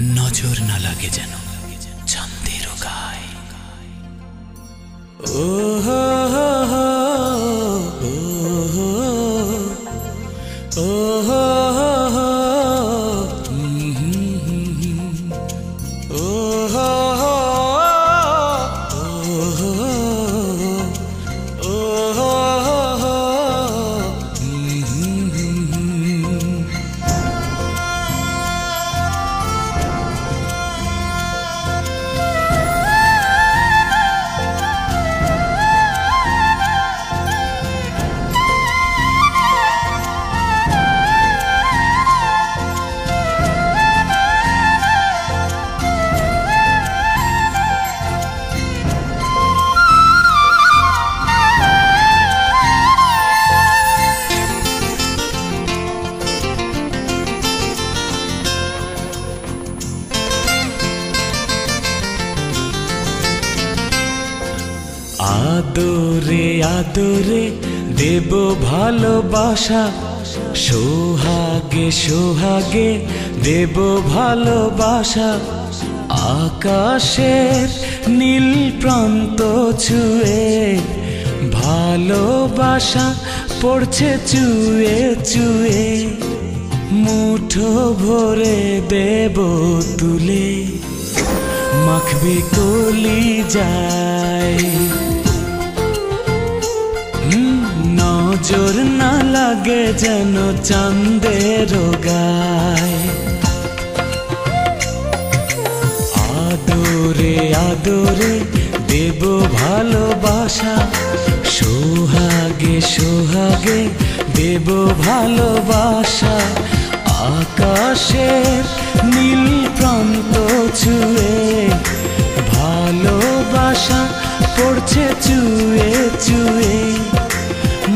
নজর না লাগে যেন চাঁদের গায়ে। ও হো হো হো, ও হো ও হো হো, ও হো হো, ও হো হো। আদরে আদরে দেব ভালোবাসা, সোহাগে সোহাগে দেব ভালোবাসা। আকাশের নীল প্রান্ত ছুঁয়ে ভালোবাসা পড়ছে চুয়ে চুয়ে। মুঠো ভরে দেব তুলে, মাখবে কলিজায়। নজর না লাগে যেন চাঁদের গায়ে। আদরে আদরে দেব ভালোবাসা, সোহাগে সোহাগে দেব ভালোবাসা। আকাশের নীল প্রান্ত ছুঁয়ে ভালোবাসা পড়ছে চুয়ে চুয়ে।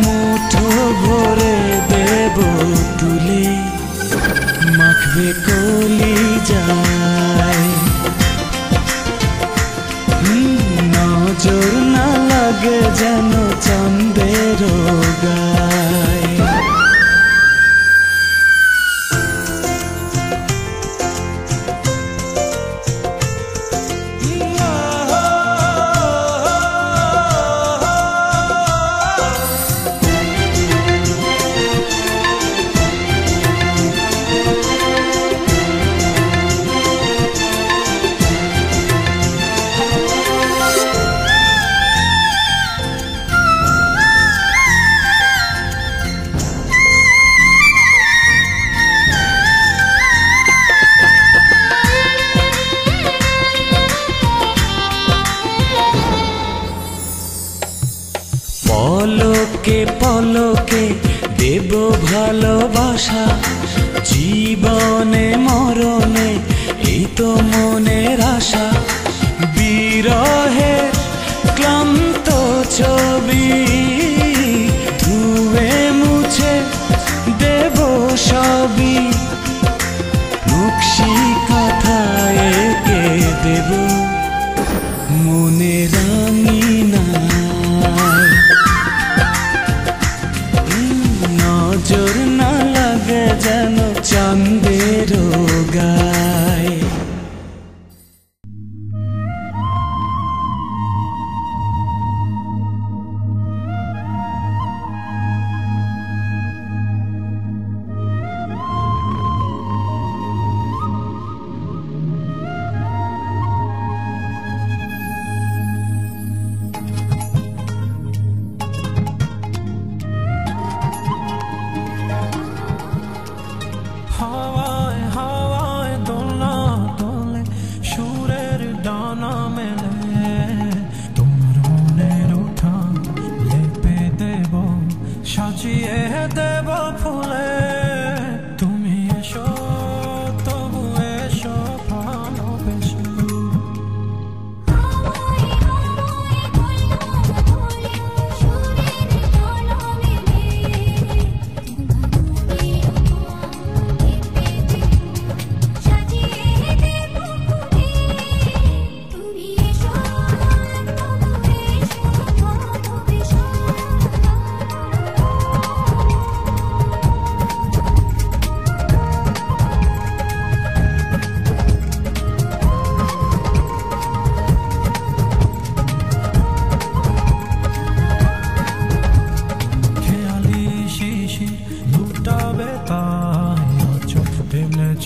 মুঠো ভরে দেব তুলে, মাখবে কলিজায়। নজর না লাগে যেন চাঁদের গায়ে। পলকে পলকে দেব ভালোবাসা, জীবনে মরণে এই তো মনের আশা। বিরহের ক্লান্ত ছবি ধুয়ে মুছে দেব সবই। নকশি কথায় এঁকে দেব মনে রাঙিনা। নজর না লাগে যেন চাঁদের গায়ে। হাওয়ায় হাওয়ায়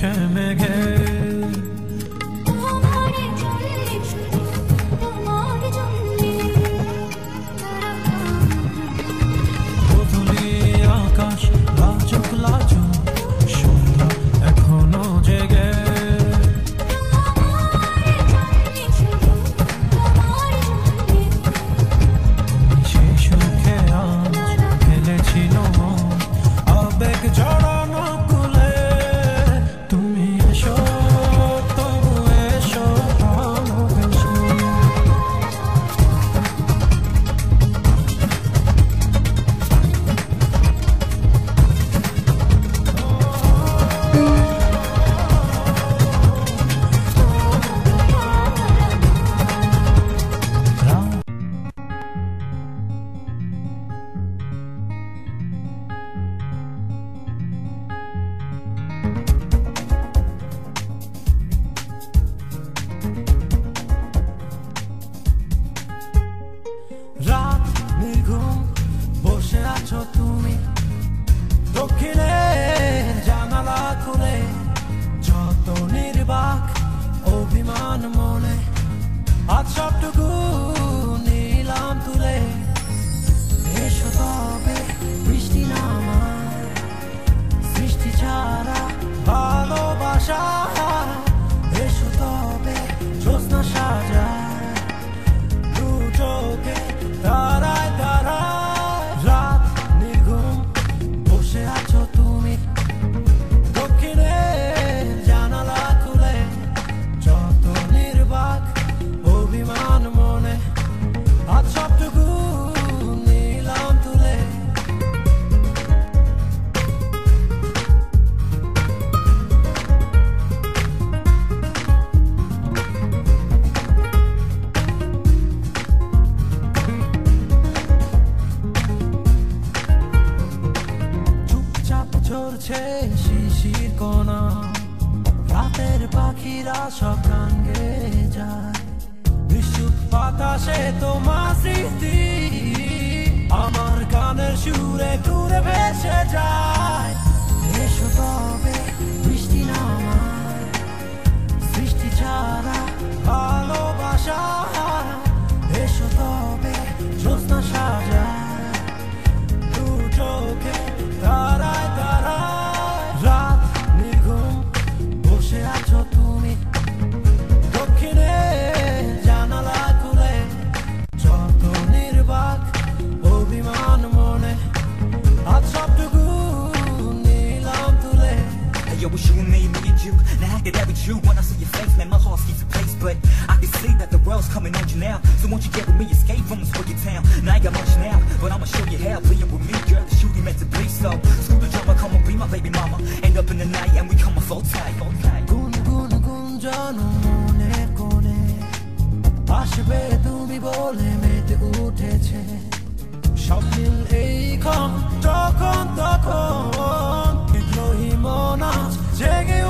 মুছে মেঘে বদলি আকাশ লাজুক লাজুক সন্ধ্যা এখনো জেগে রাত নির্ঘুম বসে আছো তুমি দক্ষিণে জানালা খুলে যত নির্বাক অভিমান মনে আজ সবটুকু নিলাম তুলে এসো তবে বৃষ্টি নামায় সৃষ্টি ছাড়া ভালোবাসা এসো তবে জ্যোৎস্না সাজায় দু চোখে তারায় তারায় রাত নির্ঘুম বসে আছো তুমি দক্ষিণে জানালা খুলে যত নির্বাক অভিমান মনে আজ সবটুকু নিলাম তুলে ঝরছে শিশির কোনা রাতের পাখিরা সব গান গেয়ে যায় নিঃসুপ বাতাসে তোমার স্মৃতি আমার গানের সুরে ঘুরে ভেসে যায় এসো তবে বৃষ্টি নামায় সৃষ্টি ছাড়া ভালোবাসা এসো তবে জ্যোৎস্না সাজায় দু চোখে তারায় তারায় রাত নির্ঘুম বসে আছো তুমি দক্ষিণে জানালা খুলে যত নির্বাক অভিমান মনে আজ সবটুকু নিলাম তুলে. Hey yo, it's you and me and you. Now I get that with you when I see your face, man, my heart skips a pace. But I can see that the world's coming on you now. So won't you get with me, escape from this wicked town. Now I ain't got much now, but I'ma show you how. Playing with me, girl, the shooting meant to be so. School the drama, come on, be my baby mama. End up in the night and we come a full tight. গুনগুন গুঞ্জন মনের কোণে আসবে তুমি বলে মেতে উঠেছে স্বপ্নিল এই ক্ষণ যখন তখন বিদ্রোহী মন আজ জেগে